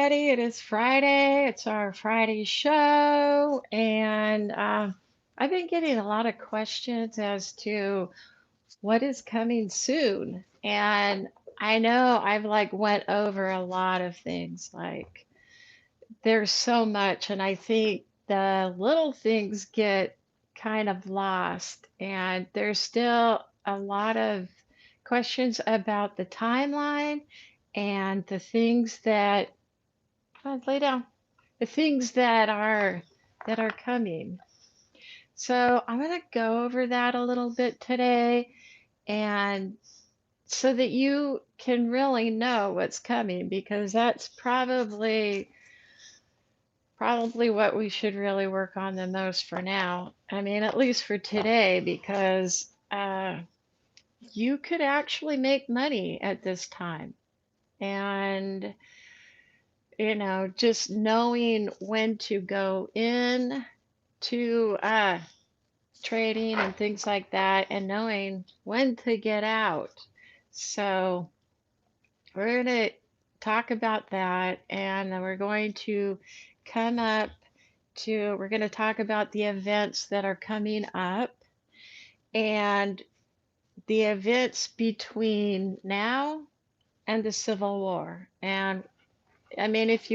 everybody. It is Friday. It's our Friday show. And I've been getting a lot of questions as to what is coming soon. And I know I've like went over a lot of things. Like there's so much. And I think the little things get kind of lost. And there's still a lot of questions about the timeline and the things that lay down. The things that are coming. So I'm gonna go over that a little bit today, and so that you can really know what's coming, because that's probably what we should really work on the most for now. I mean, at least for today, because you could actually make money at this time, and just knowing when to go in to trading and things like that, and knowing when to get out. So, we're going to talk about that, and then we're going to talk about the events that are coming up and the events between now and the Civil War. And I mean, if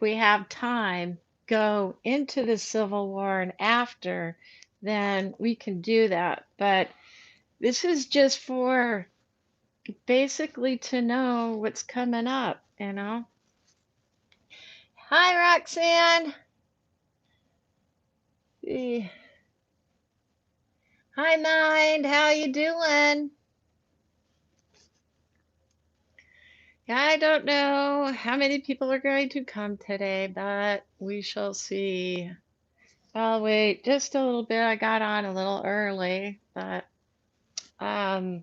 we have time, go into the Civil War and after, then we can do that. But this is just for basically to know what's coming up. Hi, Roxanne. Eh, Hi, Mind. How you doing? I don't know how many people are going to come today, but we shall see. I'll wait just a little bit. I got on a little early, but um,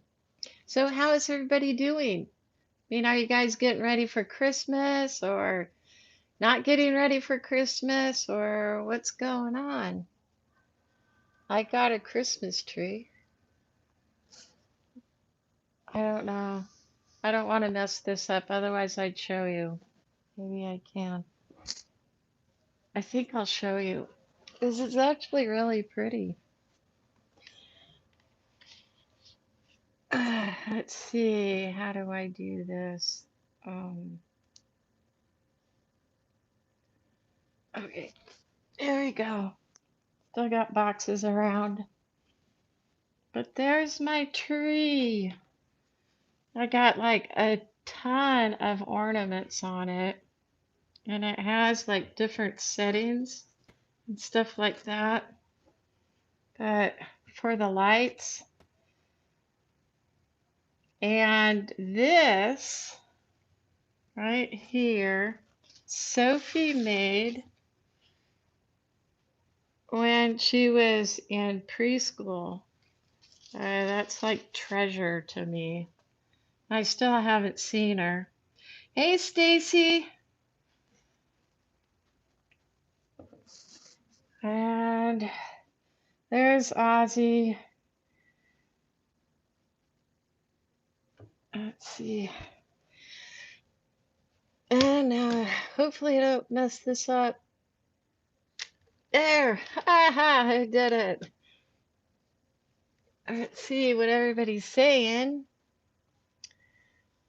so how is everybody doing? I mean, are you guys getting ready for Christmas or not getting ready for Christmas, or what's going on? I got a Christmas tree. I don't know. I don't want to mess this up, otherwise I'd show you. Maybe I can. I think I'll show you. This is actually really pretty. Let's see, how do I do this? Um, okay, there we go. Still got boxes around. But there's my tree. I got like a ton of ornaments on it, and it has like different settings and stuff like that. But for the lights, and this right here, Sophie made when she was in preschool. That's like treasure to me. I still haven't seen her. Hey, Stacy. And there's Ozzy. Let's see. And hopefully I don't mess this up. There. Aha, I did it. Let's see what everybody's saying.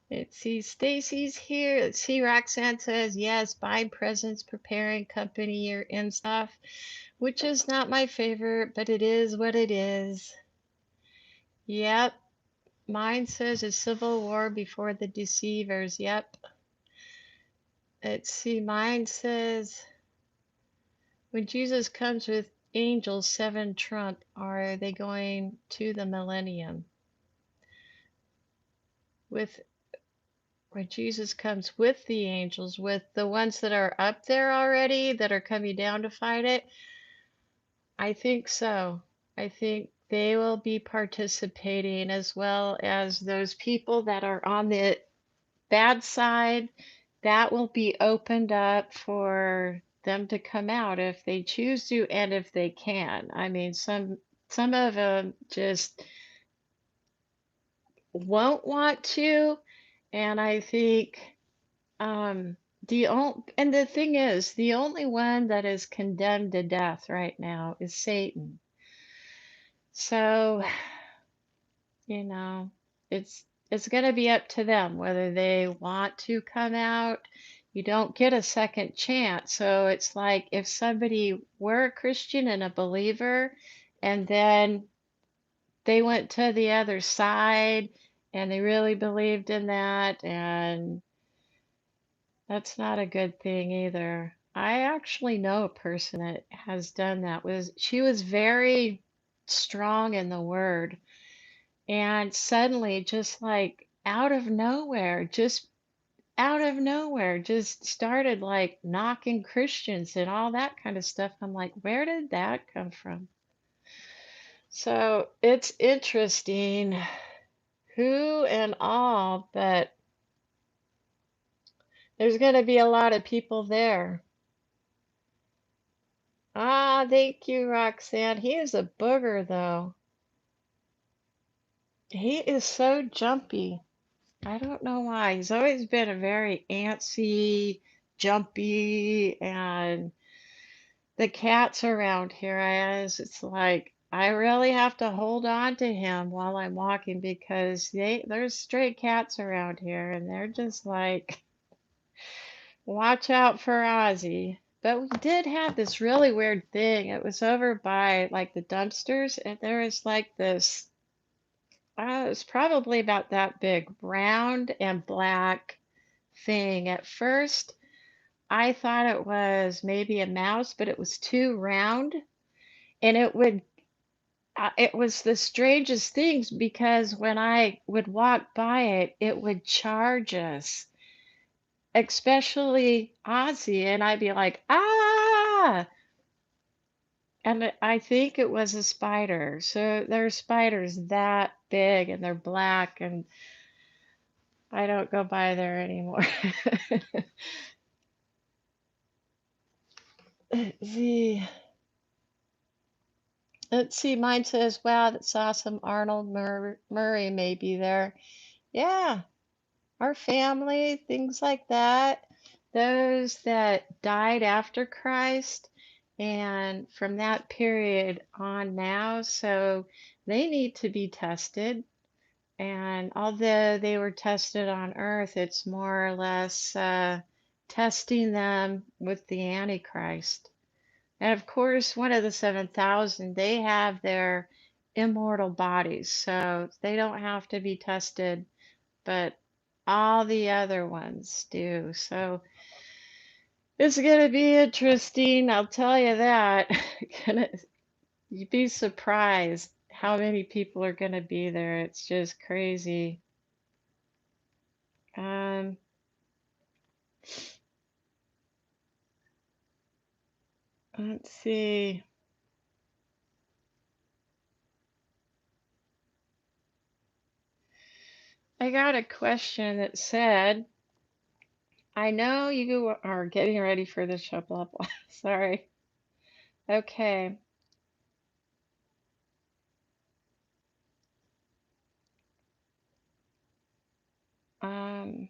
Let's see, Stacy's here. Let's see, Roxanne says, yes, buying presents, preparing company year end stuff, which is not my favorite, but it is what it is. Yep. Mine says a civil war before the deceivers. Yep. Let's see, mine says when Jesus comes with angels, seven trump, are they going to the millennium? With when Jesus comes with the angels, with the ones that are up there already, that are coming down to fight it, I think so. I think they will be participating, as well as those people that are on the bad side. That will be opened up for them to come out if they choose to and if they can. I mean, some of them just won't want to, and I think Um, and the thing is, the only one that is condemned to death right now is Satan. So, you know, it's it's going to be up to them whether they want to come out. You don't get a second chance. So it's like if somebody were a Christian and a believer, and then they went to the other side and they really believed in that, and that's not a good thing either. I actually know a person that has done that. She was very strong in the word, and suddenly, just like out of nowhere, just started like knocking Christians and all that kind of stuff. I'm like, where did that come from? So it's interesting who and all, but there's going to be a lot of people there. Ah, thank you, Roxanne. He is a booger, though. He is so jumpy. I don't know why. He's always been a very antsy, jumpy, and the cats around here, it's like I really have to hold on to him while I'm walking because there's stray cats around here, and they're just like, watch out for Ozzy. But we did have this really weird thing. It was over by like the dumpsters, and there was like this, it was probably about that big, round and black thing. At first, I thought it was maybe a mouse, but it was too round, and it was the strangest things because when I would walk by it, it would charge us, especially Ozzy, and I'd be like, ah! And I think it was a spider. So there are spiders that big and they're black, and I don't go by there anymore. Let's see. Let's see. Mine says, wow, that's awesome. Murray may be there. Yeah, our family, things like that. Those that died after Christ and from that period on now. So they need to be tested. And although they were tested on earth, it's more or less testing them with the Antichrist. And of course, one of the 7,000, they have their immortal bodies, so they don't have to be tested, but all the other ones do. So it's going to be interesting, I'll tell you that. Gonna, you'd be surprised how many people are going to be there. It's just crazy. Um, let's see. I got a question that said, I know you are getting ready for the show, blah, blah. Sorry. Okay. Um,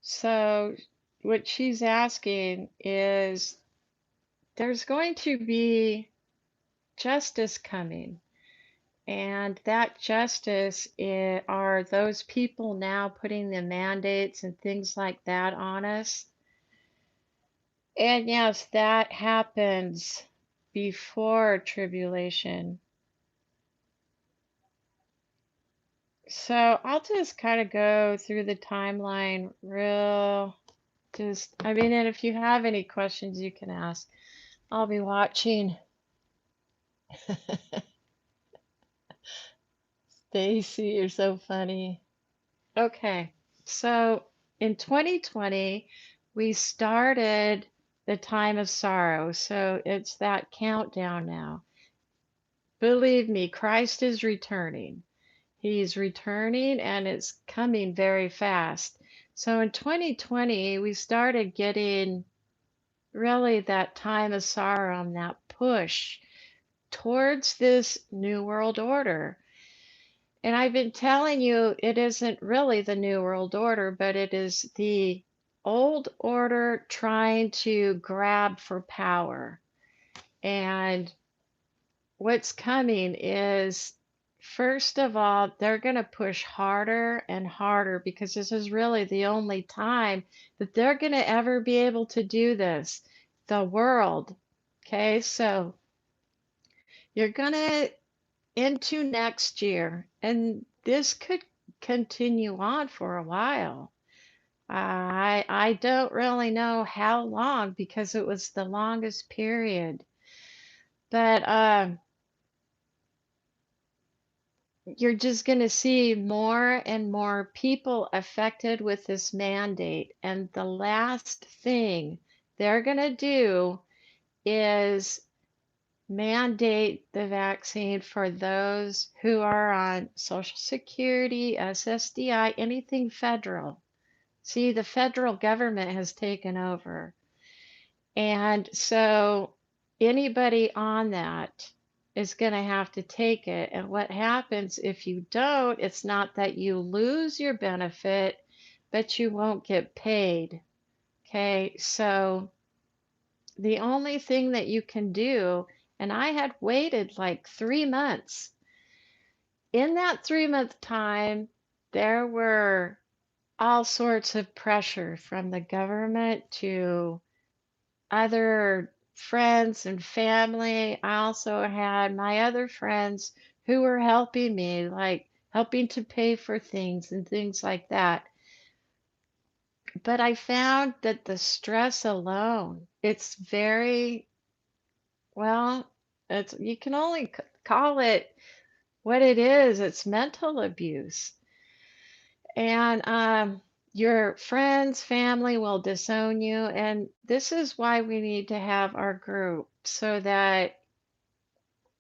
so what she's asking is there's going to be justice coming, and that justice are those people now putting the mandates and things like that on us. And yes, that happens before tribulation. So I'll just kind of go through the timeline I mean, and if you have any questions, you can ask. I'll be watching. Stacy, you're so funny. Okay, so in 2020, we started the time of sorrow. So it's that countdown now. Believe me, Christ is returning. He's returning and it's coming very fast. So in 2020, we started getting really that time of sorrow and that push towards this new world order. And I've been telling you it isn't really the New World Order, but it is the old order trying to grab for power. And what's coming is, first of all, they're going to push harder and harder because this is really the only time that they're going to ever be able to do this. The world. Okay, so you're going to into next year, and this could continue on for a while. I don't really know how long because it was the longest period, but you're just going to see more and more people affected with this mandate. And the last thing they're going to do is mandate the vaccine for those who are on Social Security, SSDI, anything federal. See, the federal government has taken over. And so anybody on that is going to have to take it. And what happens if you don't, it's not that you lose your benefit, but you won't get paid. Okay, so the only thing that you can do, and I had waited like 3 months. In that 3 month time, there were all sorts of pressure from the government to other friends and family. I also had my other friends who were helping me, like helping to pay for things and things like that. But I found that the stress alone, it's very, well, it's you can only call it what it is. It's mental abuse. And your friends, family will disown you. And this is why we need to have our group so that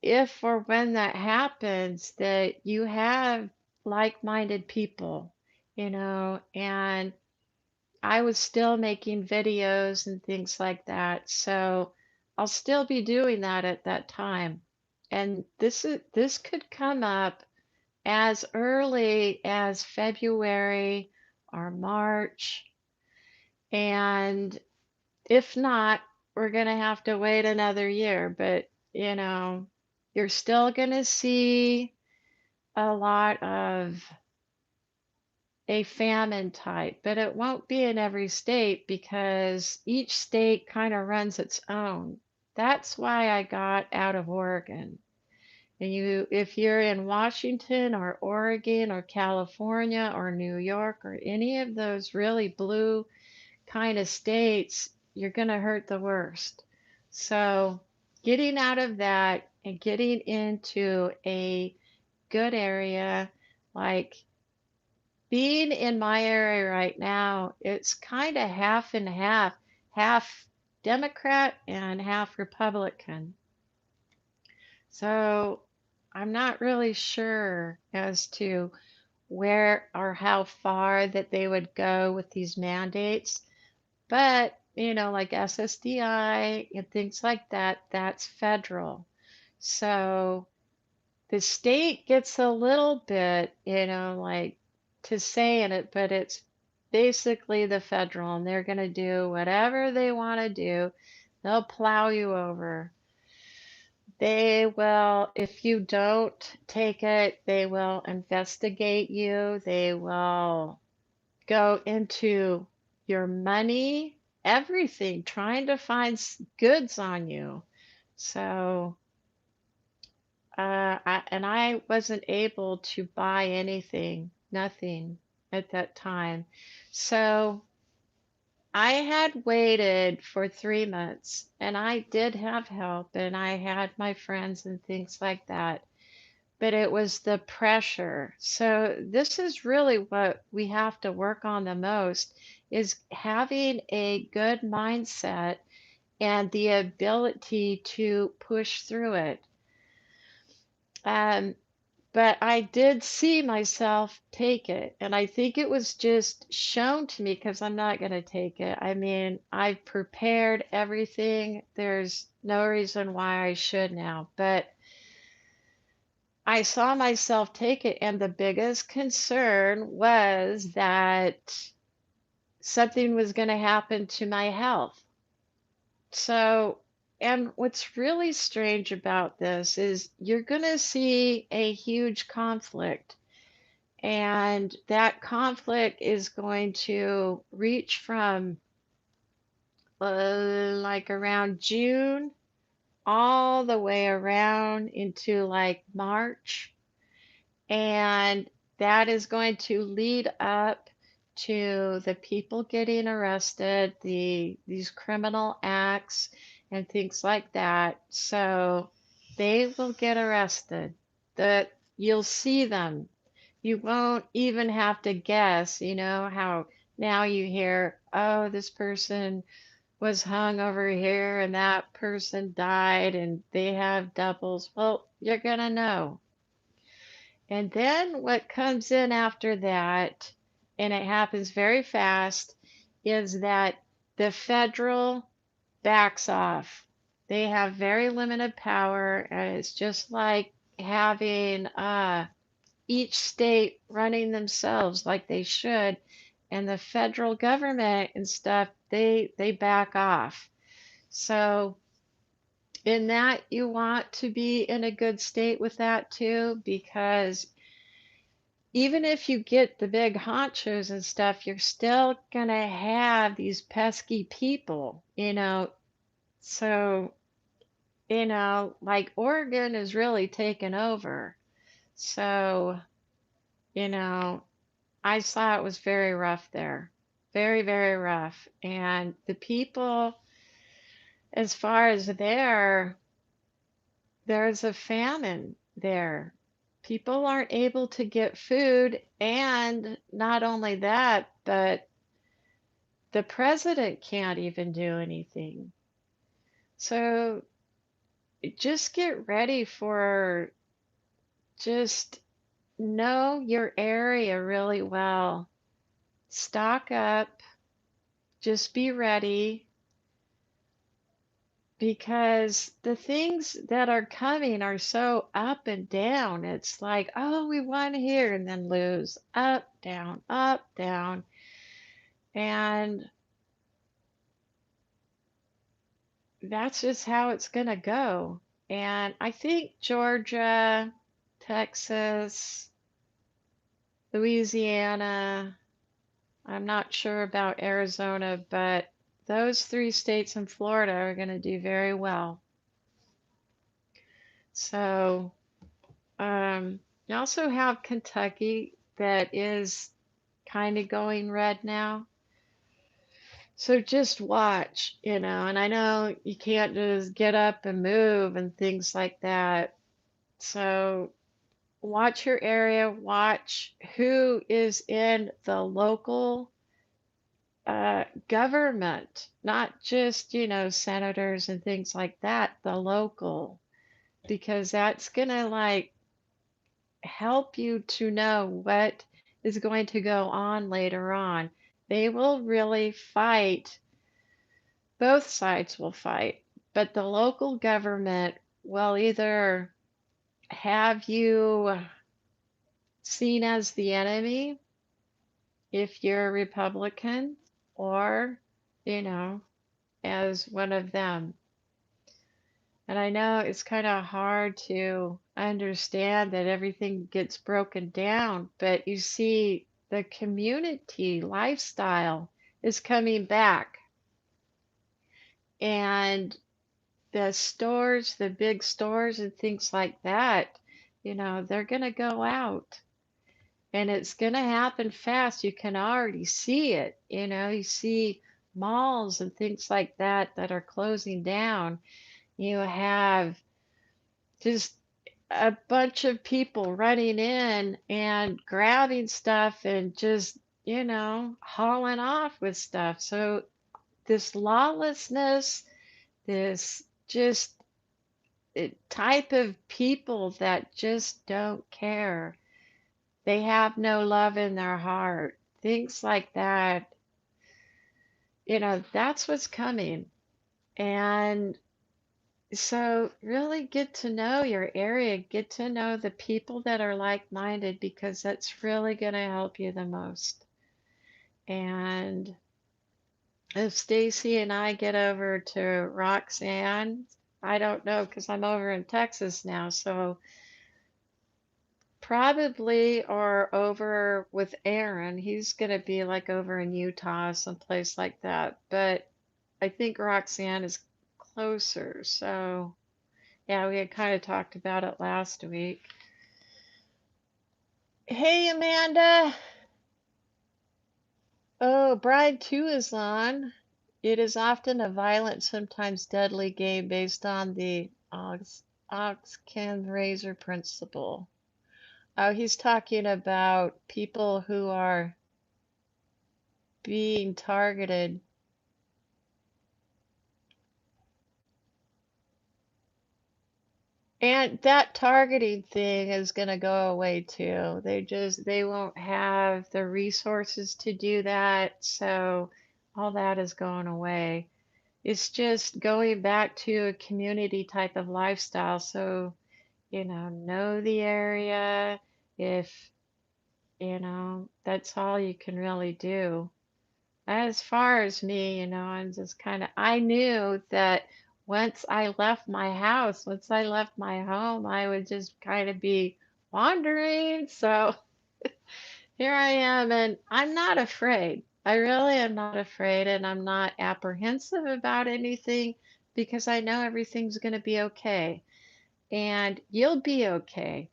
if or when that happens, that you have like-minded people, and I was still making videos and things like that. So I'll still be doing that at that time. And this could come up as early as February or March. And if not, we're going to have to wait another year. But, you're still going to see a lot of a famine type, but it won't be in every state because each state kind of runs its own. That's why I got out of Oregon. And if you're in Washington or Oregon or California or New York or any of those really blue kind of states, you're going to hurt the worst. So, getting out of that and getting into a good area, like being in my area right now, it's kind of half and half Democrat and half Republican. So, I'm not really sure as to where or how far that they would go with these mandates. But, like SSDI and things like that, that's federal. So the state gets a little bit, like to say in it, but it's basically the federal, and they're going to do whatever they want to do. They'll plow you over. They will, if you don't take it, they will investigate you. They will go into your money, everything, trying to find goods on you. So, and I wasn't able to buy anything, nothing at that time. So I had waited for 3 months and I did have help and I had my friends and things like that. But it was the pressure. So this is really what we have to work on the most is having a good mindset and the ability to push through it. Um, but I did see myself take it, and I think it was just shown to me because I'm not going to take it. I mean, I've prepared everything. There's no reason why I should now, but I saw myself take it, and the biggest concern was that something was going to happen to my health. So, and what's really strange about this is you're going to see a huge conflict, and that conflict is going to reach from like around June all the way around into like March. And that is going to lead up to the people getting arrested, these criminal acts and things like that. So they will get arrested. That you'll see them. You won't even have to guess, you know, how now you hear, oh, this person was hung over here and that person died and they have doubles. Well, you're gonna know. And then what comes in after that, and it happens very fast, is that the federal backs off. They have very limited power, and it's just like having each state running themselves like they should, and the federal government and stuff, they back off. So in that, you want to be in a good state with that too, because even if you get the big honchos and stuff, you're still gonna have these pesky people, you know. So, like Oregon is really taken over. So, you know, I saw it was very rough there. Very, very rough. And the people, as far as there's a famine there. People aren't able to get food, and not only that, but the president can't even do anything. So just get ready for just know your area really well. Stock up, just be ready because the things that are coming are so up and down. It's like, oh, we won here and then lose, up, down, up, down. And that's just how it's going to go. And I think Georgia, Texas, Louisiana, I'm not sure about Arizona, but those three states in Florida are going to do very well. So, you also have Kentucky that is kind of going red now. So just watch, and I know you can't just get up and move and things like that. So watch your area, watch who is in the local government, not just, senators and things like that, the local, because that's gonna like help you to know what is going to go on later on. They will really fight, both sides will fight, but the local government will either have you seen as the enemy if you're a Republican, or, you know, as one of them. And I know it's kind of hard to understand that everything gets broken down, but you see, the community lifestyle is coming back. And the stores, the big stores, and things like that, they're going to go out. And it's going to happen fast. You can already see it. You see malls and things like that that are closing down. You have just a bunch of people running in and grabbing stuff and just, hauling off with stuff. So this lawlessness, this just type of people that just don't care. They have no love in their heart. Things like that, that's what's coming. And So really get to know your area, get to know the people that are like-minded because that's really going to help you the most. And if Stacy and I get over to Roxanne, I don't know because I'm over in Texas now, so probably or over with Aaron. He's going to be like over in Utah, someplace like that. But I think Roxanne is closer. So, yeah, we had kind of talked about it last week. Hey, Amanda. Oh, Bride 2 is on. It is often a violent, sometimes deadly game based on the Oxcan razor principle. Oh, he's talking about people who are being targeted. And that targeting thing is going to go away too. They won't have the resources to do that. So all that is going away. It's just going back to a community type of lifestyle. So, know the area. If, that's all you can really do. As far as me, I'm just kind of, I knew that once I left my home, I would just kind of be wandering. So here I am, and I'm not afraid. I really am not afraid, and I'm not apprehensive about anything because I know everything's going to be okay. And you'll be okay.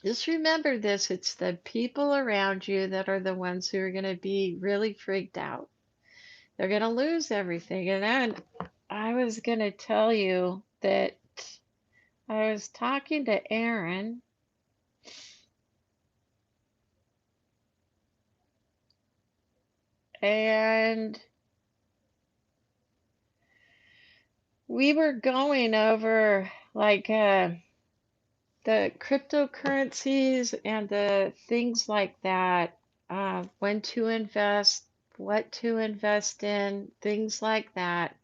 Just remember this, it's the people around you that are the ones who are going to be really freaked out. They're going to lose everything. And then I was going to tell you that I was talking to Aaron, and we were going over like the cryptocurrencies and the things like that, when to invest, what to invest in, things like that.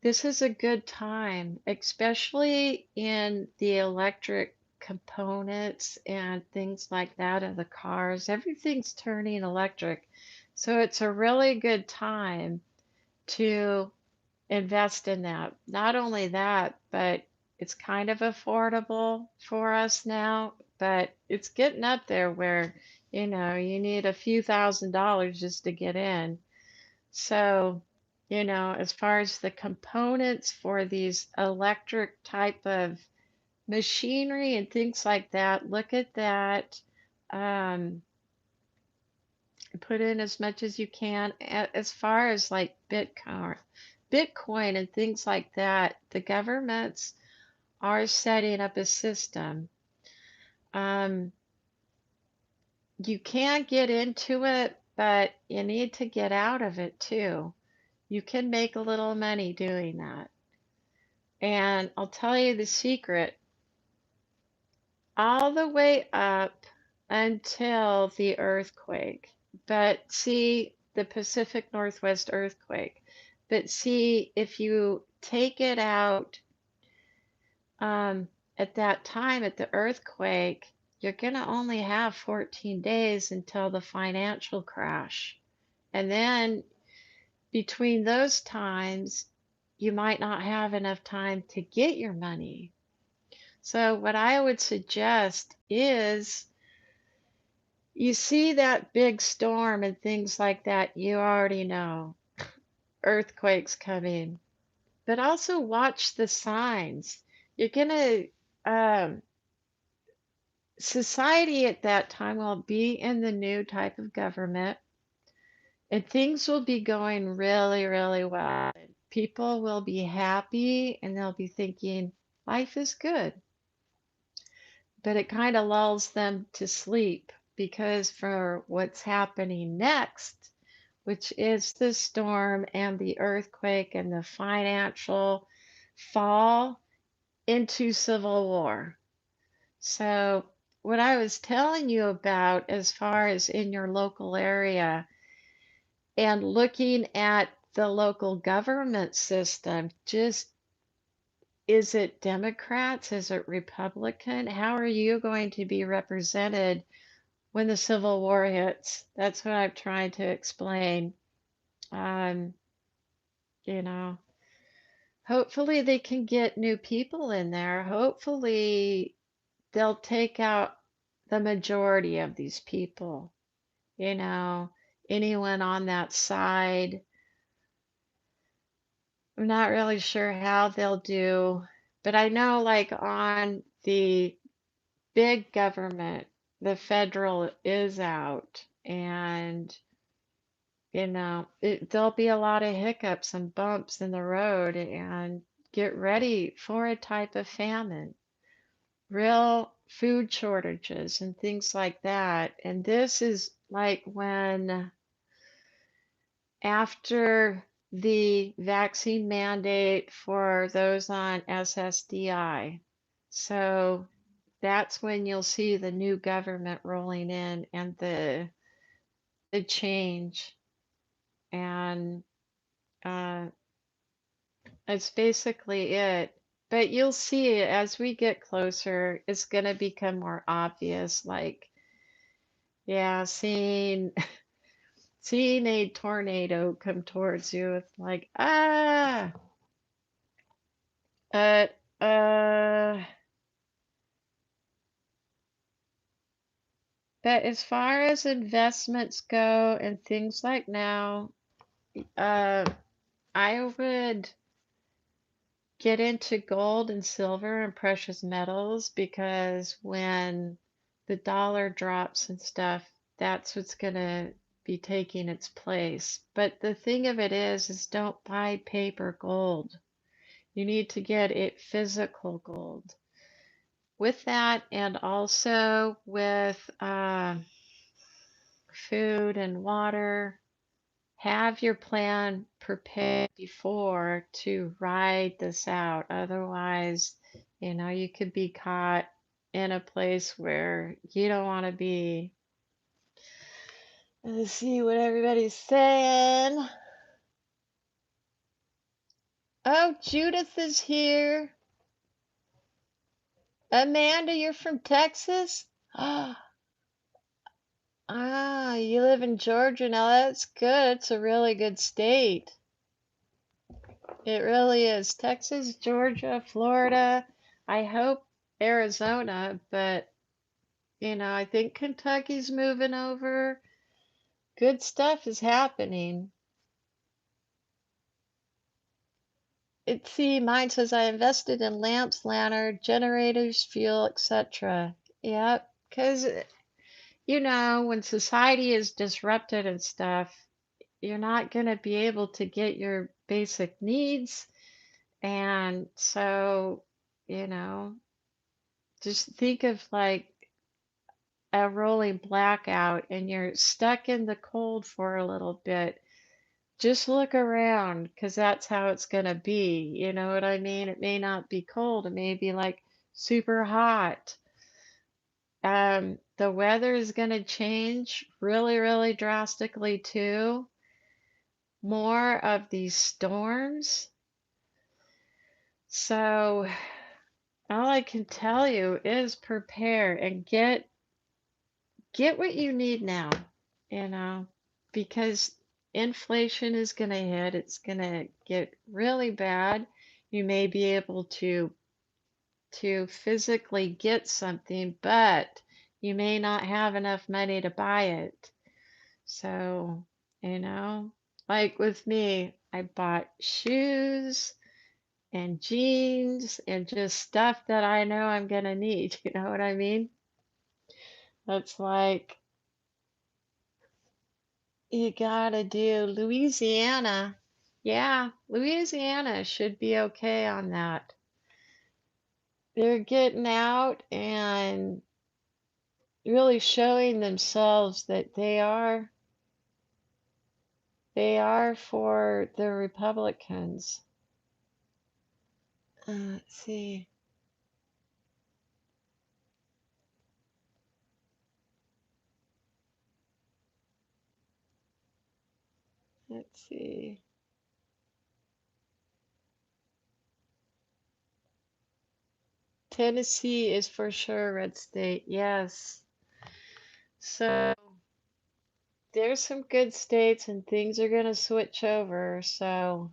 This is a good time, especially in the electric components and things like that of the cars. Everything's turning electric. So it's a really good time to invest in that. Not only that, but it's kind of affordable for us now, but it's getting up there where, you need a few $1,000s just to get in. So, as far as the components for these electric type of machinery and things like that, look at that. Um, put in as much as you can. As far as like Bitcoin and things like that, the governments are setting up a system. Um, you can get into it, but you need to get out of it too. You can make a little money doing that. And I'll tell you the secret, all the way up until the earthquake. But see, the Pacific Northwest earthquake. But see, if you take it out at that time, at the earthquake, you're going to only have 14 days until the financial crash. And then between those times, you might not have enough time to get your money. So, what I would suggest is you see that big storm and things like that, you already know earthquakes coming, but also watch the signs. You're going to, society at that time will be in the new type of government, and things will be going really, really well. People will be happy and they'll be thinking, life is good. But it kind of lulls them to sleep because for what's happening next, which is the storm and the earthquake and the financial fall into civil war. So, what I was telling you about as far as in your local area and looking at the local government system, just is it Democrats? Is it Republican? How are you going to be represented when the Civil War hits? That's what I'm trying to explain. Um, you know, hopefully they can get new people in there. Hopefully they'll take out the majority of these people. You know, anyone on that side. I'm not really sure how they'll do, but I know like on the big government, the federal is out, and there'll be a lot of hiccups and bumps in the road, and get ready for a type of famine, real food shortages and things like that. And this is like when after the vaccine mandate for those on SSDI. So that's when you'll see the new government rolling in and the change. And uh, that's basically it. But you'll see as we get closer, it's going to become more obvious. Like, yeah, seeing a tornado come towards you, it's like, uh, uh, but as far as investments go and things like now, uh, I would get into gold and silver and precious metals because when the dollar drops and stuff, that's what's gonna be taking its place. But the thing of it is don't buy paper gold. You need to get it physical gold. With that, and also with food and water, have your plan prepared before to ride this out. Otherwise, you could be caught in a place where you don't want to be. Let's see what everybody's saying. Oh, Judith is here. Amanda, you're from Texas? Ah, you live in Georgia now. That's good. It's a really good state. It really is. Texas, Georgia, Florida. I hope Arizona, but I think Kentucky's moving over. Good stuff is happening. See, mine says I invested in lamps, lantern, generators, fuel, etc. Yep, because when society is disrupted and stuff, you're not going to be able to get your basic needs. And so, you know, just think of like a rolling blackout and you're stuck in the cold for a little bit. Just look around because that's how it's going to be. You know what I mean? It may not be cold, it may be like super hot. The weather is going to change really, really drastically too. More of these storms. So, all I can tell you is prepare and get what you need now, you know, because inflation is going to hit. It's going to get really bad. You may be able to physically get something, but you may not have enough money to buy it. So, you know, like with me, I bought shoes and jeans and just stuff that I know I'm going to need. You know what I mean? That's like you gotta do Louisiana. Yeah, Louisiana should be okay on that. They're getting out and really showing themselves that they are for the Republicans. Let's see. Let's see. Tennessee is for sure a red state. Yes. So there's some good states and things are going to switch over. So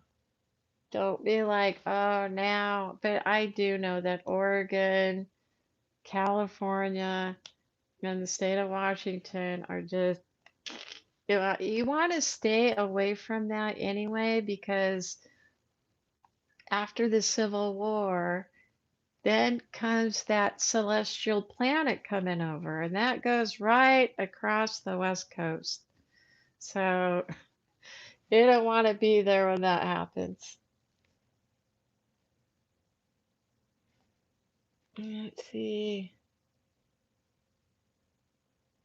don't be like, oh, now. But I do know that Oregon, California, and the state of Washington are just, you want to stay away from that anyway, because after the Civil War, then comes that celestial planet coming over, and that goes right across the West Coast. So you don't want to be there when that happens. Let's see.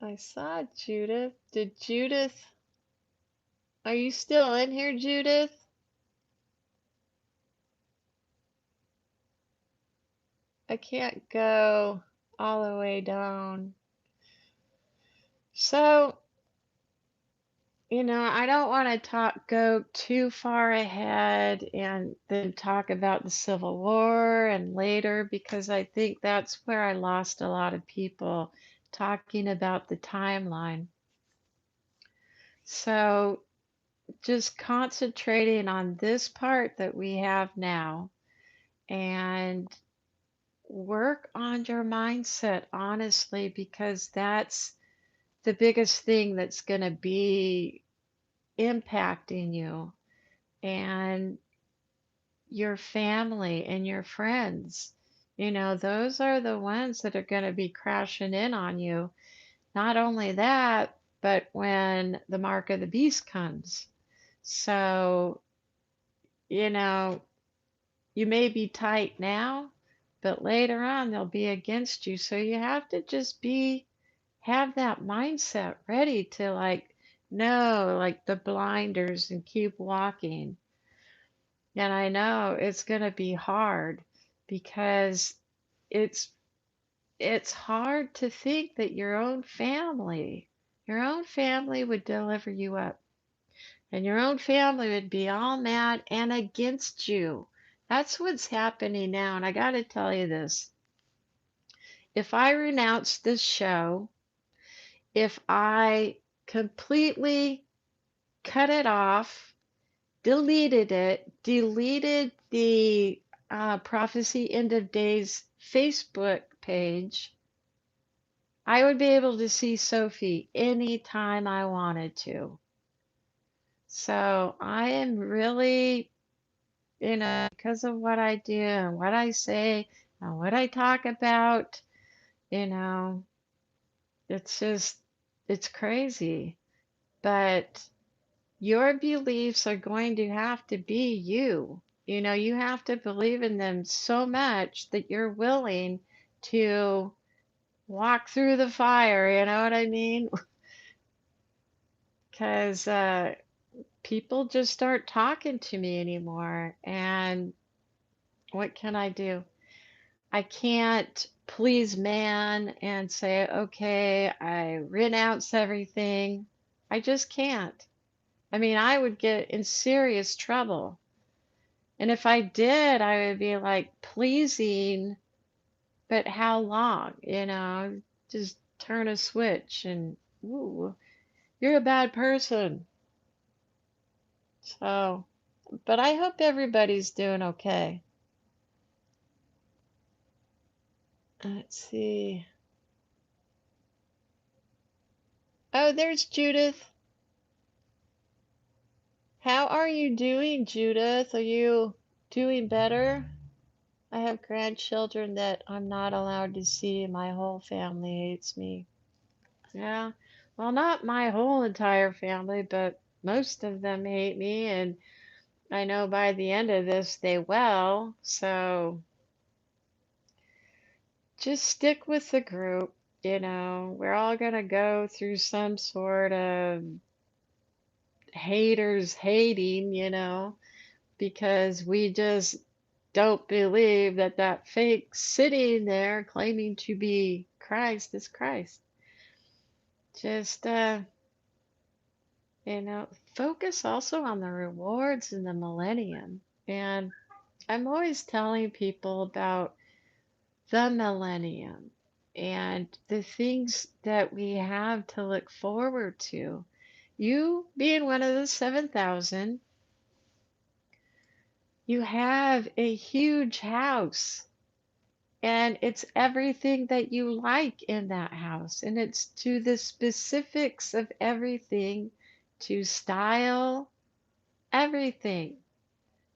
I saw Judith. Did Judith? Are you still in here, Judith? I can't go all the way down. So, I don't want to go too far ahead and then talk about the Civil War and later, because I think that's where I lost a lot of people talking about the timeline. So, just concentrating on this part that we have now and work on your mindset, honestly, because that's the biggest thing that's going to be impacting you and your family and your friends. Those are the ones that are going to be crashing in on you. Not only that, but when the mark of the beast comes. So, you know, you may be tight now, but later on they'll be against you. So you have to just have that mindset ready to like know like the blinders and keep walking. And I know it's going to be hard because it's it's hard to think that your own family would deliver you up, and your own family would be all mad and against you. That's what's happening now. And I got to tell you this. If I renounce this show, if I completely cut it off, deleted the Prophecy End of Days Facebook page, I would be able to see Sophie anytime I wanted to. So I am really, because of what I do and what I say and what I talk about, you know, it's just, it's crazy. But your beliefs are going to have to be you. You have to believe in them so much that you're willing to walk through the fire, you know what I mean? Because people just aren't talking to me anymore. And what can I do? I can't please man and say, okay, I renounce everything. I just can't. I mean, I would get in serious trouble. And if I did, I would be like pleasing, but how long? Just turn a switch and, ooh, you're a bad person. So, but I hope everybody's doing okay. Let's see. Oh, there's Judith. How are you doing, Judith? Are you doing better? I have grandchildren that I'm not allowed to see. My whole family hates me. Yeah. Well, not my whole entire family, but most of them hate me, and I know by the end of this they will. So just stick with the group. We're all going to go through some sort of haters hating, because we just don't believe that fake sitting there claiming to be Christ is Christ. Just, focus also on the rewards in the millennium. And I'm always telling people about the millennium and the things that we have to look forward to. You being one of the 7,000, you have a huge house and it's everything that you like in that house. And it's to the specifics of everything, to style, everything.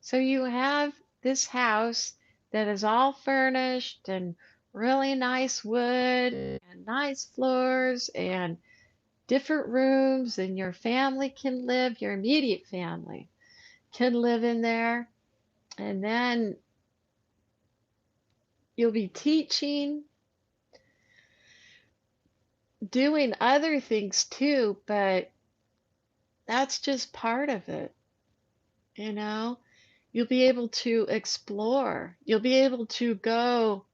So you have this house that is all furnished and really nice wood and nice floors and different rooms, and your family can live, your immediate family can live in there. And then you'll be teaching, doing other things too, but that's just part of it, you know? You'll be able to explore. You'll be able to go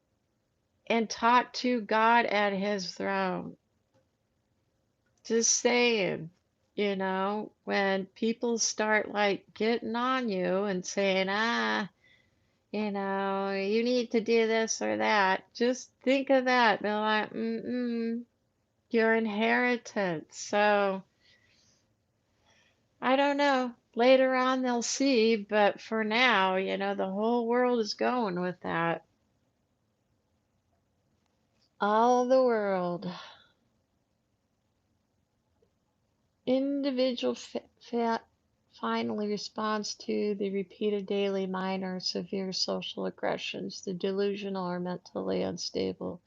and talk to God at his throne. Just saying, when people start like getting on you and saying, you need to do this or that, just think of that. Be like, your inheritance. So I don't know. Later on, they'll see, but for now, the whole world is going with that. All the world. Individual finally responds to the repeated daily minor severe social aggressions, the delusional or mentally unstable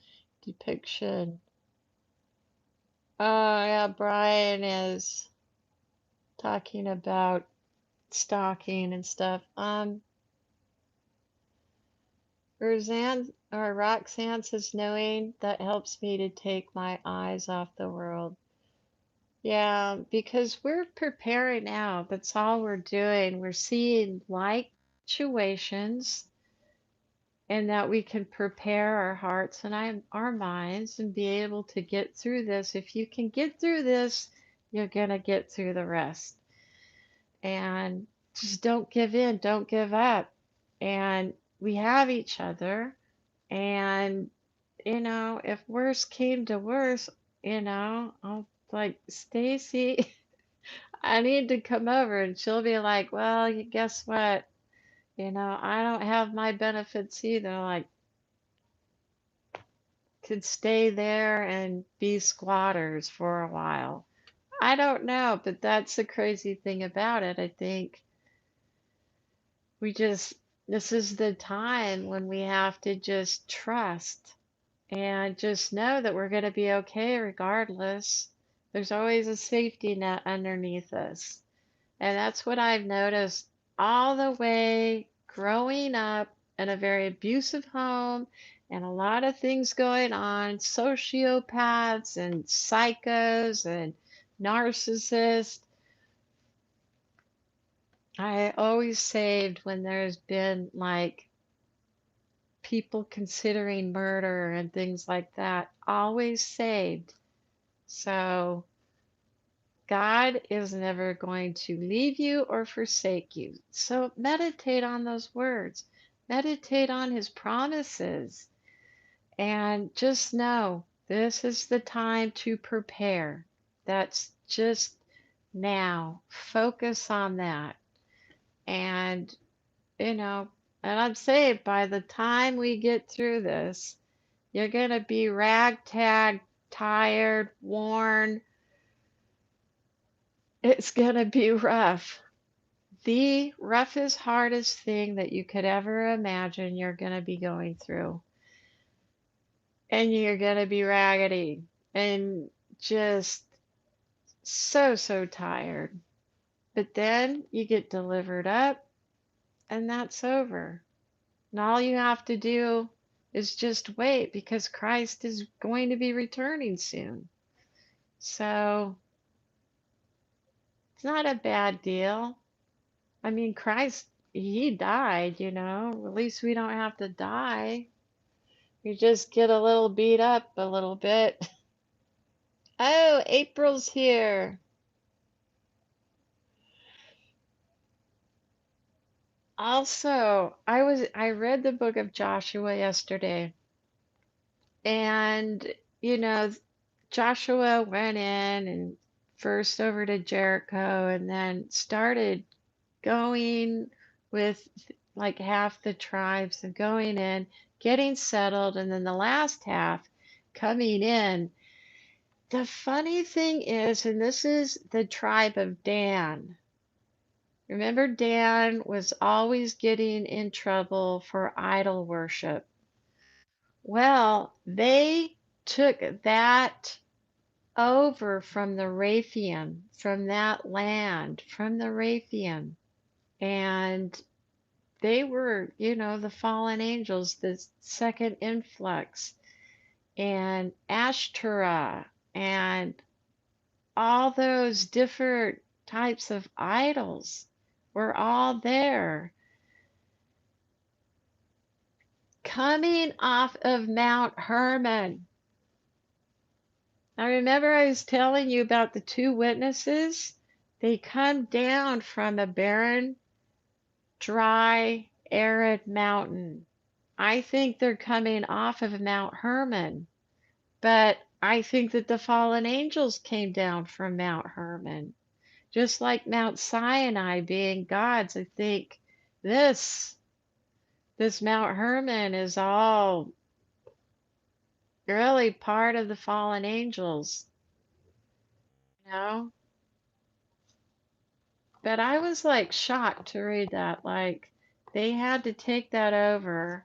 depiction. Oh, yeah, Brian is talking about stalking and stuff. Roxanne says, knowing that helps me to take my eyes off the world. Yeah, because we're preparing now. That's all we're doing. We're seeing like situations and that we can prepare our hearts and our minds and be able to get through this. If you can get through this, you're going to get through the rest. And just don't give in, don't give up. And we have each other. And, if worse came to worse, I'll like, Stacy, I need to come over. And she'll be like, well, guess what? I don't have my benefits either. Like, could stay there and be squatters for a while. I don't know, but that's the crazy thing about it. I think we just, this is the time when we have to just trust and just know that we're going to be okay regardless. There's always a safety net underneath us. And that's what I've noticed all the way growing up in a very abusive home and a lot of things going on, sociopaths and psychos and narcissists. I always saved when there's been like people considering murder and things like that, always saved. So God is never going to leave you or forsake you. So meditate on those words, meditate on his promises, and just know this is the time to prepare. That's just now. Focus on that. And, you know, and I'm saying by the time we get through this, you're going to be ragtag, tired, worn. It's going to be rough. The roughest, hardest thing that you could ever imagine you're going to be going through. And you're going to be raggedy and just so, so tired. But then you get delivered up and that's over. And all you have to do is just wait because Christ is going to be returning soon. So it's not a bad deal. I mean, Christ, he died, At least we don't have to die. We just get a little beat up a little bit. Oh, April's here. Also, I read the book of Joshua yesterday, And, you know, Joshua went in and first over to Jericho and then started going with like half the tribes and going in, getting settled, and then the last half coming in. The funny thing is, and this is the tribe of Dan. Remember, Dan was always getting in trouble for idol worship. Well, they took that over from the Raphaim, from that land, from the Raphaim. And they were, the fallen angels, the second influx, and Ashtoreth, and all those different types of idols were all there. Coming off of Mount Hermon. I remember I was telling you about the two witnesses. They come down from a barren, dry, arid mountain. I think they're coming off of Mount Hermon, but I think that the fallen angels came down from Mount Hermon. Just like Mount Sinai being God's, I think this this Mount Hermon is all really part of the fallen angels, you know? But I was like shocked to read that. Like they had to take that over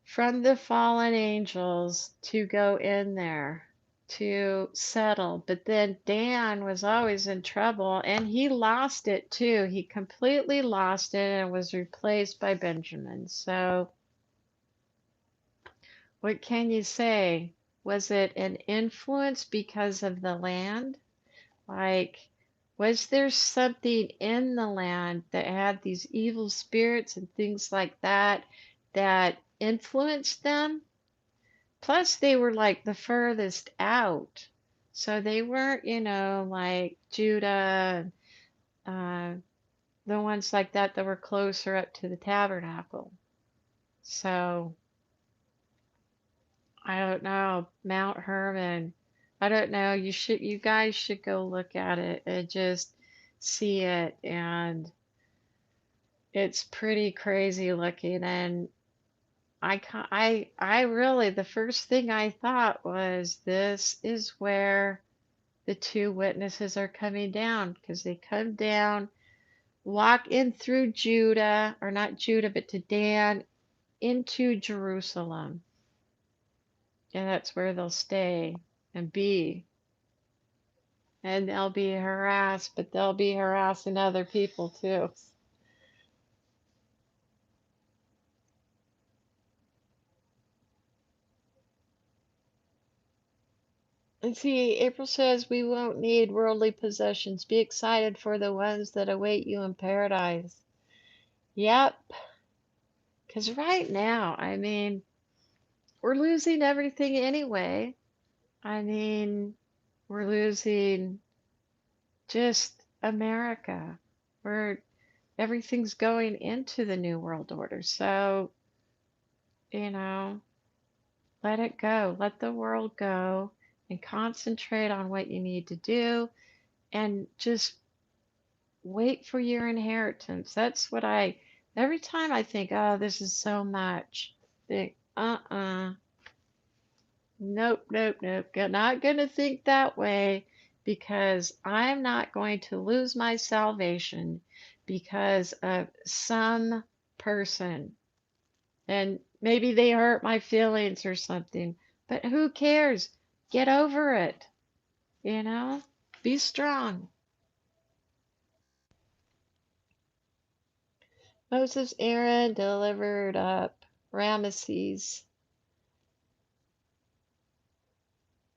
from the fallen angels to go in there to settle. But then Dan was always in trouble and he lost it too. He completely lost it and was replaced by Benjamin. So, what can you say? Was it an influence because of the land? Like, was there something in the land that had these evil spirits and things like that that influenced them? Plus, they were like the furthest out. So they weren't, like Judah, uh, the ones like that were closer up to the tabernacle. So I don't know. Mount Hermon. I don't know. You guys should go look at it and just see it. And it's pretty crazy looking. And I really, the first thing I thought was this is where the two witnesses are coming down because they come down, walk in through Judah, or not Judah, but to Dan into Jerusalem. And that's where they'll stay and be. And they'll be harassed, but they'll be harassing other people too. And see, April says we won't need worldly possessions. Be excited for the ones that await you in paradise. Yep. Because right now, I mean, we're losing everything anyway. I mean, we're losing just America. We're everything's going into the New World Order. So, you know, let it go. Let the world go and concentrate on what you need to do and just wait for your inheritance. That's what every time I think, oh, this is so much, think, nope, nope, nope. Not going to think that way because I'm not going to lose my salvation because of some person. And maybe they hurt my feelings or something, but who cares? Get over it, you know? Be strong. Moses Aaron delivered up Ramesses.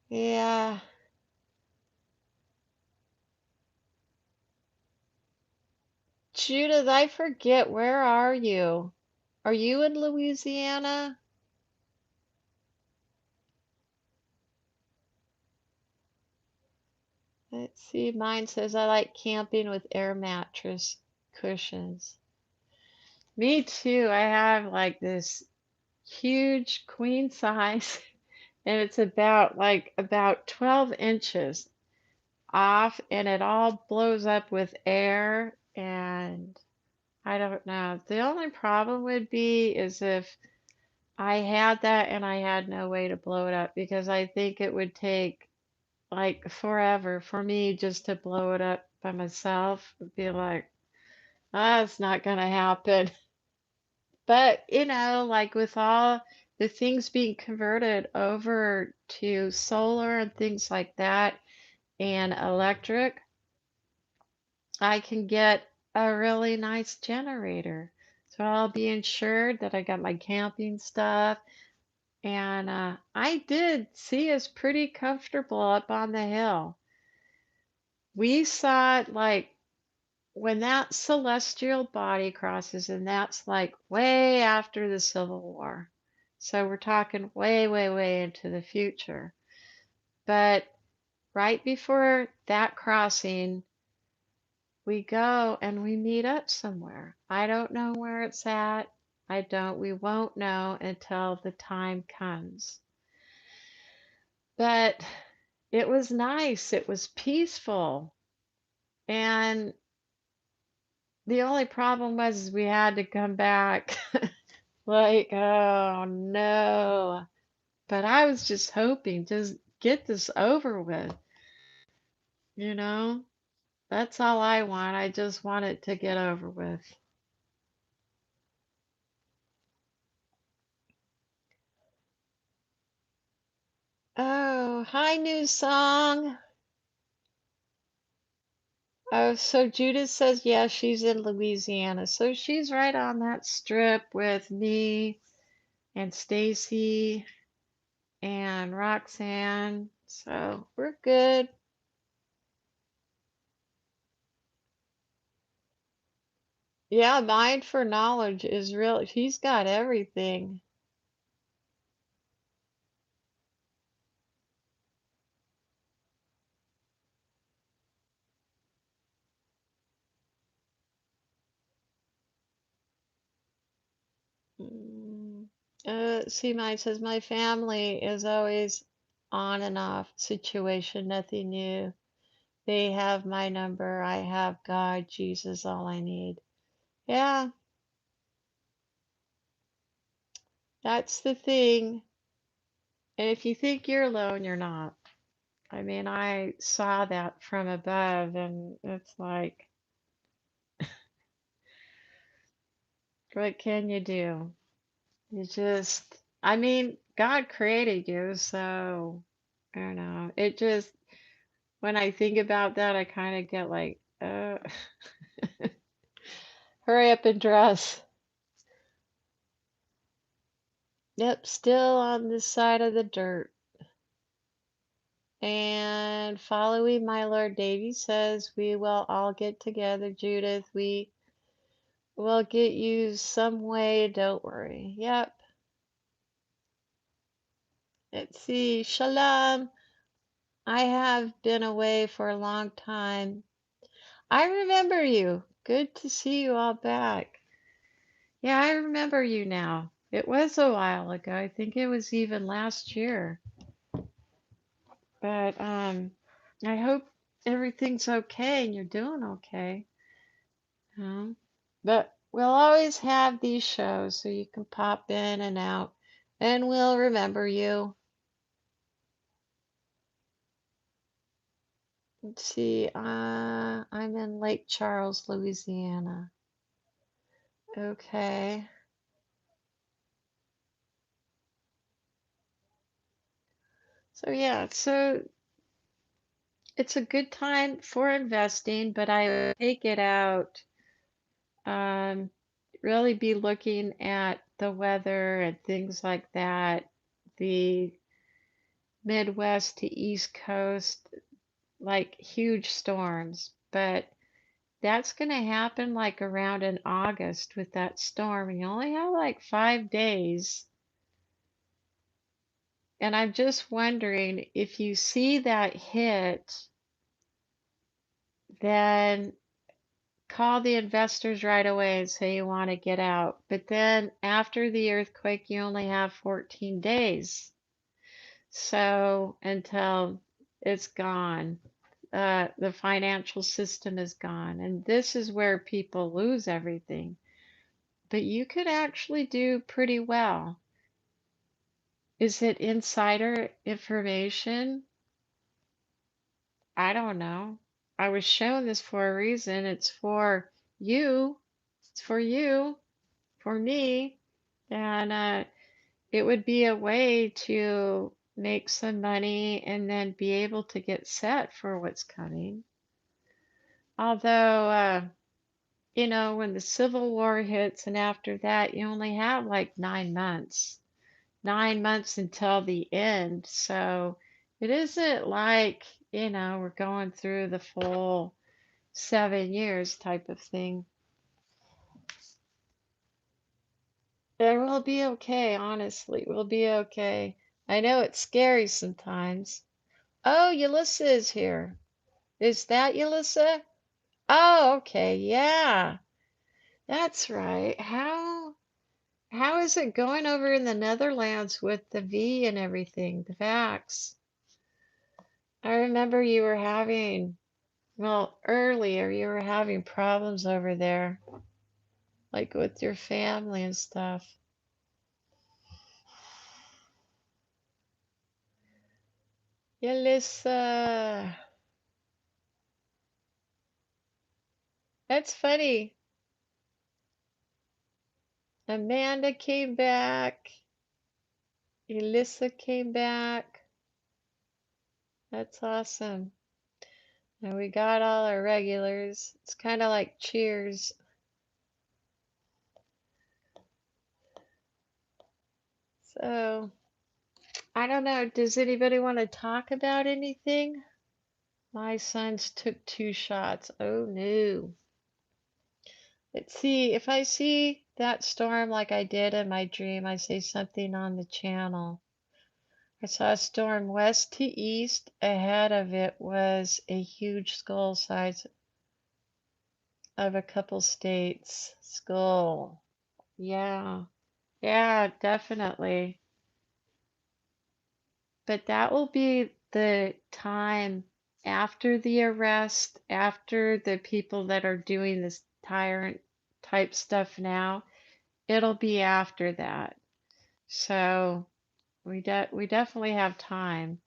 Yeah. Judith, I forget, where are you? Are you in Louisiana? Let's see. Mine says I like camping with air mattress cushions. Me too. I have like this huge queen size, and it's about 12 inches off, and it all blows up with air, and I don't know. The only problem would be is if I had that and I had no way to blow it up because I think it would take like forever for me just to blow it up by myself. It'd be like, ah, it's not gonna happen. But, like with all the things being converted over to solar and things like that and electric, I can get a really nice generator. So I'll be insured that I got my camping stuff. And I did see us pretty comfortable up on the hill. We saw it like when that celestial body crosses, and that's like way after the Civil War. So we're talking way, way, way into the future. But right before that crossing, we go and we meet up somewhere. I don't know where it's at. We won't know until the time comes. But it was nice. It was peaceful. And the only problem was is we had to come back. Like, oh no. But I was just hoping, just get this over with, you know? That's all I want. I just want it to get over with. Oh, hi, new song. Oh, so Judith says, yeah, she's in Louisiana. So she's right on that strip with me and Stacy and Roxanne. So we're good. Yeah, Mind for Knowledge is real. He's got everything. Mm. See, mine says my family is always on and off situation, nothing new. They have my number. I have God, Jesus, all I need. Yeah, that's the thing. And if you think you're alone, you're not. I mean, I saw that from above, and it's like, what can you do? You just, I mean, God created you, so I don't know. It just, when I think about that, I kind of get like, hurry up and dress. Yep, still on this side of the dirt. And following my Lord Davy says, we will all get together, Judith. We will get you some way, don't worry. Yep. Let's see. Shalom. I have been away for a long time. I remember you. Good to see you all back. Yeah, I remember you now. It was a while ago. I think it was even last year. But I hope everything's okay and you're doing okay. But we'll always have these shows so you can pop in and out and we'll remember you. Let's see, I'm in Lake Charles, Louisiana. Okay. So yeah, so it's a good time for investing, but I would take it out, um, really be looking at the weather and things like that, the Midwest to East Coast, like huge storms. But that's going to happen like around in August with that storm. You only have like 5 days. And I'm just wondering if you see that hit, then call the investors right away and say you want to get out. But then after the earthquake, you only have 14 days. So until it's gone, the financial system is gone. And this is where people lose everything. But you could actually do pretty well. Is it insider information? I don't know. I was shown this for a reason. It's for you. It's for you, for me. And it would be a way to make some money and then be able to get set for what's coming. Although, when the Civil War hits and after that, you only have like 9 months, 9 months until the end. So it isn't like, we're going through the full 7 years type of thing. And we'll be okay, honestly. We'll be okay. I know it's scary sometimes. Oh, Yulissa is here. Is that Yulissa? Oh, okay. Yeah, that's right. How is it going over in the Netherlands with the V and everything, the vax? I remember you were having, well, earlier you were having problems over there, like with your family and stuff. Yulissa, that's funny. Amanda came back. Yulissa came back. That's awesome. And we got all our regulars. It's kind of like Cheers. So, I don't know. Does anybody want to talk about anything? My sons took 2 shots. Oh no. Let's see. If I see that storm like I did in my dream, I say something on the channel. I saw a storm west to east. Ahead of it was a huge skull size of a couple states. Skull. Yeah. Yeah, definitely. But that will be the time after the arrest, after the people that are doing this tyrant type stuff now. It'll be after that. So we definitely have time.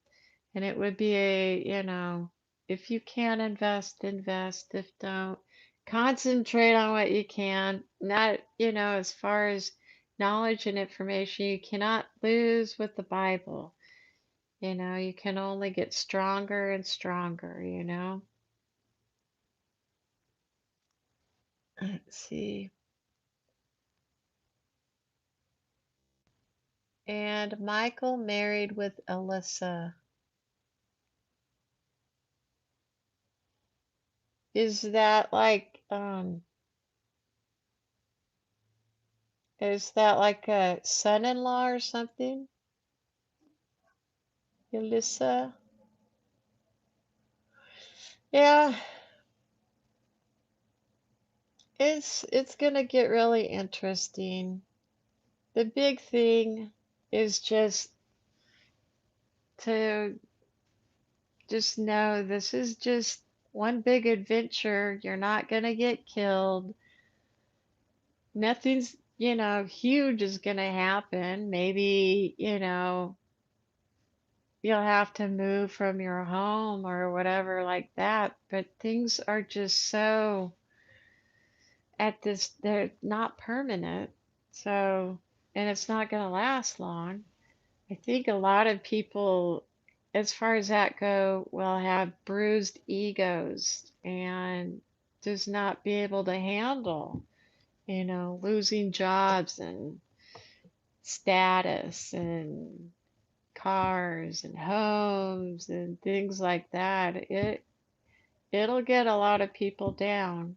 And it would be if you can invest, invest. If don't, concentrate on what you can. Not, as far as knowledge and information, you cannot lose with the Bible. You can only get stronger and stronger. Let's see. And Michael married with Alyssa. Is that like a son-in-law or something? Alyssa? Yeah, it's gonna get really interesting. The big thing is to just know this is just one big adventure. You're not gonna get killed. Nothing's, huge is gonna happen. Maybe, you'll have to move from your home or whatever like that, but things are just so they're not permanent. So, and it's not gonna last long. I think a lot of people, as far as that go, will have bruised egos and just not be able to handle, losing jobs and status and cars and homes and things like that. It'll get a lot of people down.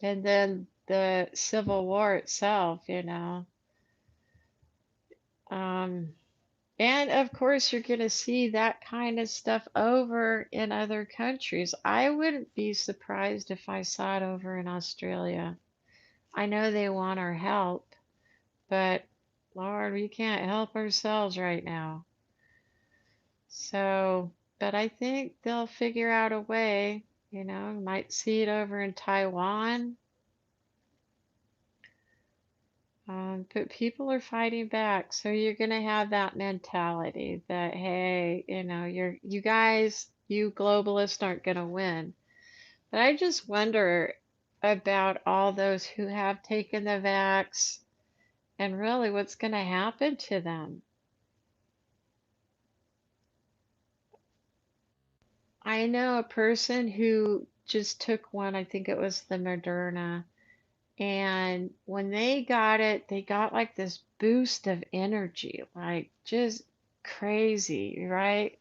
And then the Civil War itself, um, And of course, you're going to see that kind of stuff over in other countries. I wouldn't be surprised if I saw it over in Australia. I know they want our help, but Lord, we can't help ourselves right now. So, but I think they'll figure out a way, might see it over in Taiwan. But people are fighting back, so you're gonna have that mentality that, hey, you guys, you globalists aren't gonna win. But I just wonder about all those who have taken the vax and really what's gonna happen to them. I know a person who just took one, I think it was the Moderna, and when they got it, they got like this boost of energy, like just crazy, right?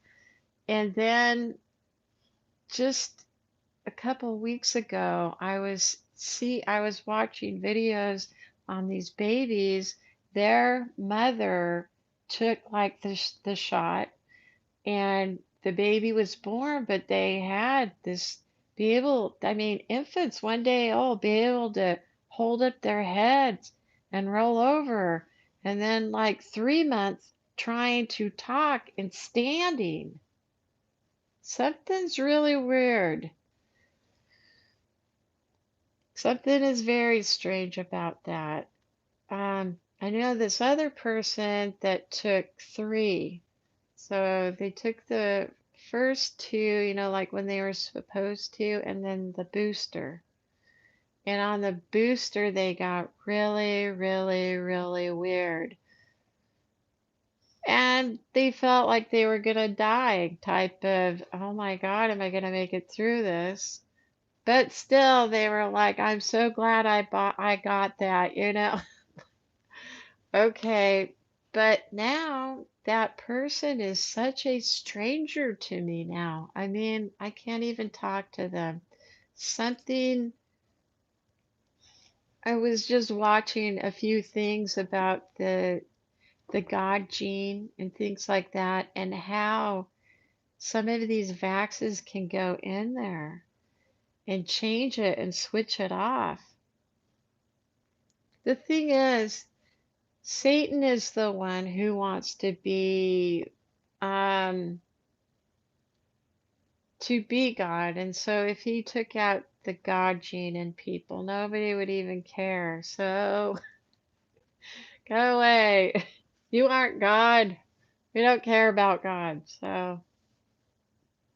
And then just a couple weeks ago, I was watching videos on these babies. Their mother took like the shot and the baby was born, but they had this I mean, infants 1 day old, be able to hold up their heads and roll over, and then like 3 months trying to talk and standing. Something's really weird. Something is very strange about that. I know this other person that took three. So they took the first two, like when they were supposed to, and then the booster. And on the booster, they got really, really, really weird. And they felt like they were gonna die, type of, oh my God, am I gonna make it through this? But still, they were like, I'm so glad I got that. Okay, but now that person is such a stranger to me now. I mean, I can't even talk to them. Something, I was just watching a few things about the God gene and things like that, and how some of these vaxes can go in there and change it and switch it off. The thing is, Satan is the one who wants um, to be God. And so if he took out the God gene in people, nobody would even care. So go away. You aren't God. We don't care about God. So,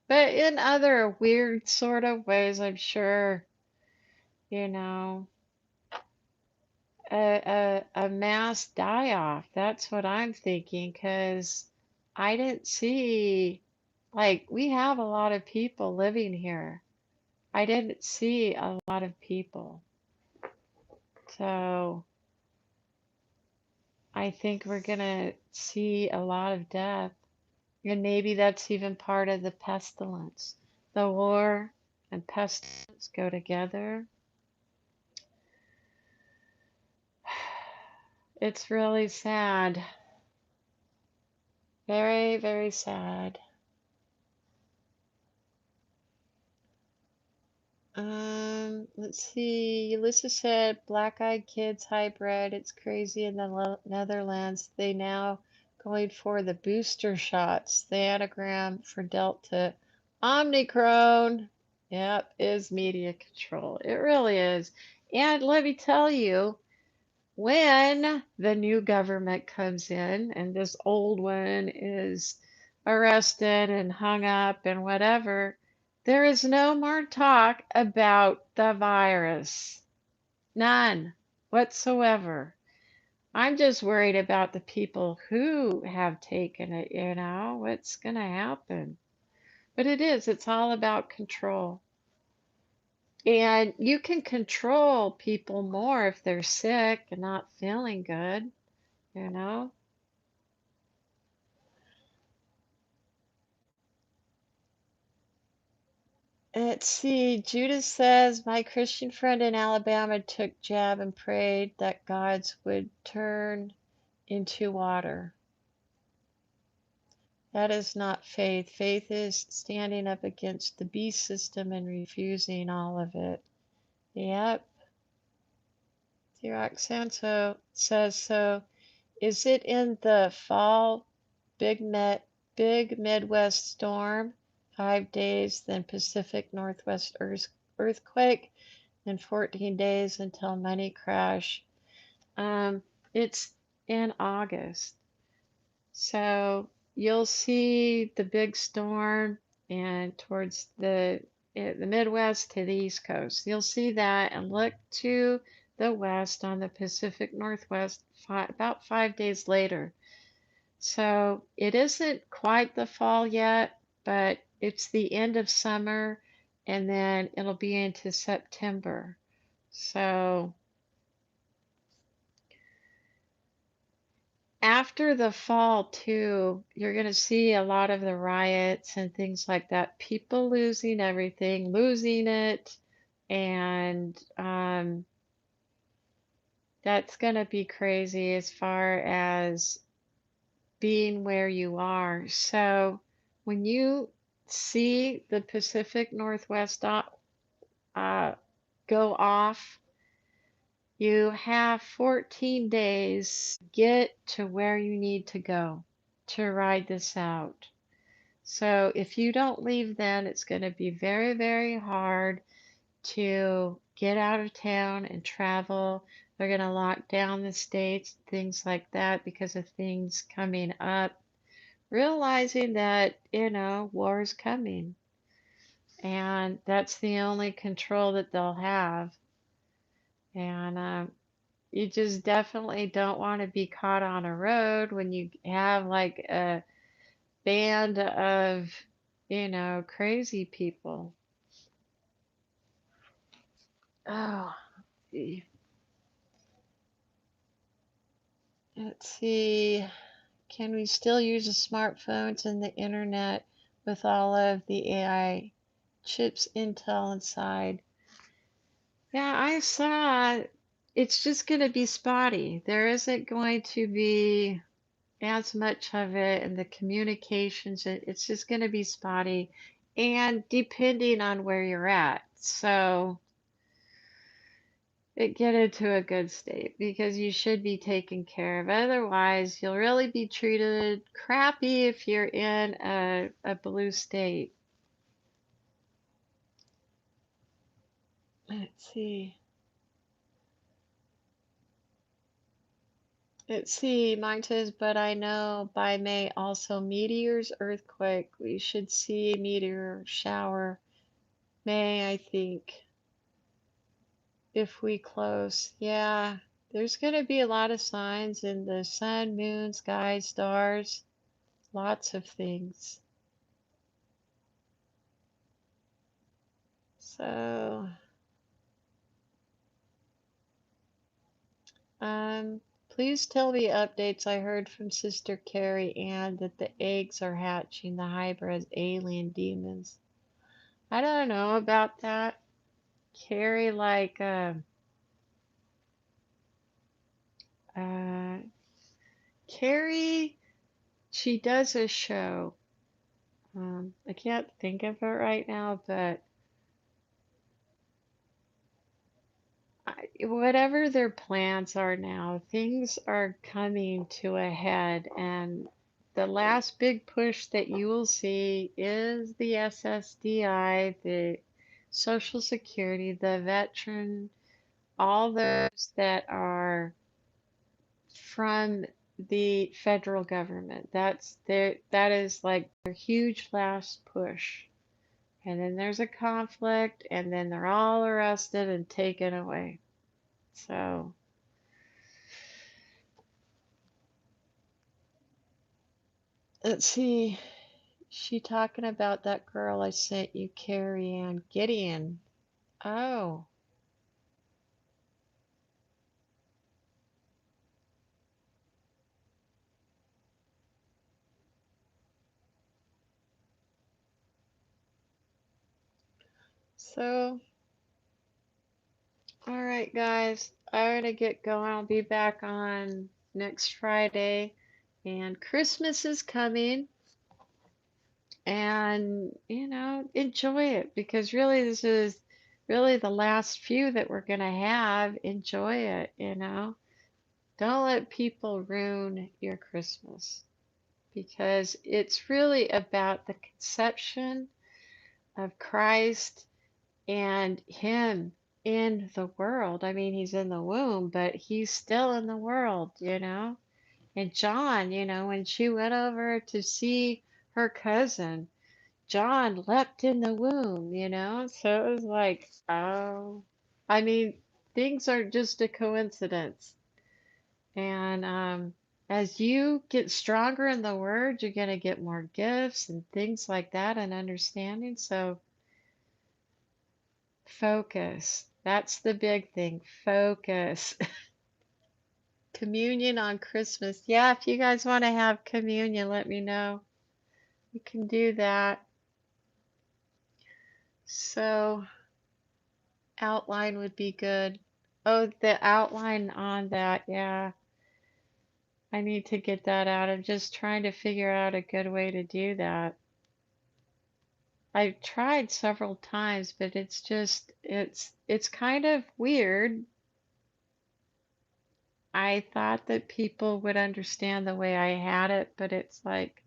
but in other weird sort of ways, I'm sure, you know, a mass die off. That's what I'm thinking, because I didn't see, like, we have a lot of people living here. I didn't see a lot of people. So I think we're gonna see a lot of death. And maybe that's even part of the pestilence. The war and pestilence go together. It's really sad. Very, very sad. Let's see. Alyssa said black-eyed kids hybrid. It's crazy in the Netherlands. They now going for the booster shots. The anagram for Delta. Omicron. Yep, is media control. It really is. And let me tell you, when the new government comes in and this old one is arrested and hung up and whatever, there is no more talk about the virus. None whatsoever. I'm just worried about the people who have taken it, what's going to happen. But it's all about control. And you can control people more if they're sick and not feeling good, you know? Let's see. Judas says, my Christian friend in Alabama took jab and prayed that gods would turn into water. That is not faith. Faith is standing up against the beast system and refusing all of it. Yep. Roxanne says so. Is it in the fall? Big Midwest storm, 5 days, then Pacific Northwest earthquake, then 14 days until money crash. It's in August. So you'll see the big storm and towards the Midwest to the East Coast. You'll see that and look to the west on the Pacific Northwest about 5 days later. So it isn't quite the fall yet, but it's the end of summer and then it'll be into September. So after the fall, too, you're going to see a lot of the riots and things like that. People losing everything, losing it, and that's going to be crazy as far as being where you are. So when you see the Pacific Northwest uh, go off, you have 14 days to get to where you need to go to ride this out. So if you don't leave then, it's going to be very, very hard to get out of town and travel. They're going to lock down the states, things like that, because of things coming up, realizing that, war is coming. And that's the only control that they'll have. And you just definitely don't want to be caught on a road when you have like a band of, crazy people. Oh, let's see. Can we still use the smartphones and the internet with all of the AI chips, Intel inside? Yeah, I saw it's just going to be spotty. There isn't going to be as much of it and the communications, it's just going to be spotty and depending on where you're at. So it get into a good state because you should be taken care of. Otherwise, you'll really be treated crappy if you're in a blue state. Let's see. Let's see. Mine says, but I know by May also meteors, earthquake. We should see meteor shower. May, I think, if we close. Yeah, there's going to be a lot of signs in the sun, moon, sky, stars, lots of things. So, please tell me updates. I heard from Sister Carrie Ann that the eggs are hatching, the hybrid alien demons. I don't know about that. Carrie, uh, Carrie, she does a show. I can't think of it right now, but whatever their plans are now, things are coming to a head, and the last big push that you will see is the SSDI, the Social Security, the veteran, all those that are from the federal government. That is like their huge last push. And then there's a conflict, and then they're all arrested and taken away. So, let's see. She talking about that girl I sent you, Carrie Ann Gideon. Oh, so, all right, guys. I'm gonna get going. I'll be back on next Friday, and Christmas is coming. and, enjoy it because really this is really the last few that we're going to have. Enjoy it. Don't let people ruin your Christmas because it's really about the conception of Christ and Him in the world. I mean, He's in the womb, but He's still in the world. And John, when she went over to see her cousin, John leapt in the womb. So it was like, oh, I mean, things are just a coincidence. And as you get stronger in the word, you're going to get more gifts and things like that and understanding. So focus. That's the big thing. Focus. Communion on Christmas. Yeah, if you guys want to have communion, let me know. You can do that. So, outline would be good. Oh, the outline on that. Yeah, I need to get that out. I'm just trying to figure out a good way to do that. I've tried several times, but it's kind of weird. I thought that people would understand the way I had it, but it's like,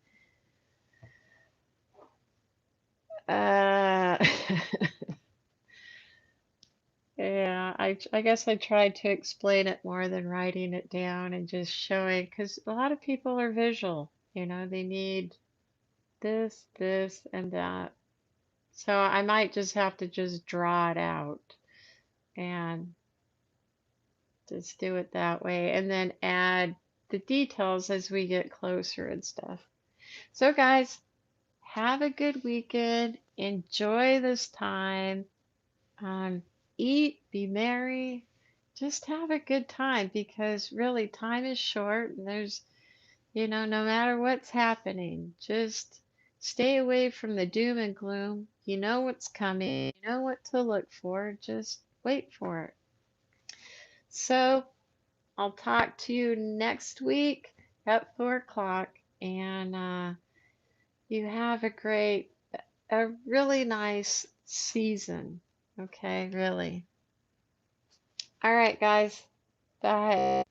uh, yeah, I guess I tried to explain it more than writing it down and just showing, because a lot of people are visual, they need this, and that. So I might just have to just draw it out and just do it that way, and then add the details as we get closer and stuff. So, guys, have a good weekend. Enjoy this time. Um, Eat, be merry. Just have a good time because really time is short and no matter what's happening, just stay away from the doom and gloom. You know what's coming, you know what to look for. Just wait for it. So, I'll talk to you next week at 4 o'clock, and you have a really nice season. Okay, really. All right, guys. Bye.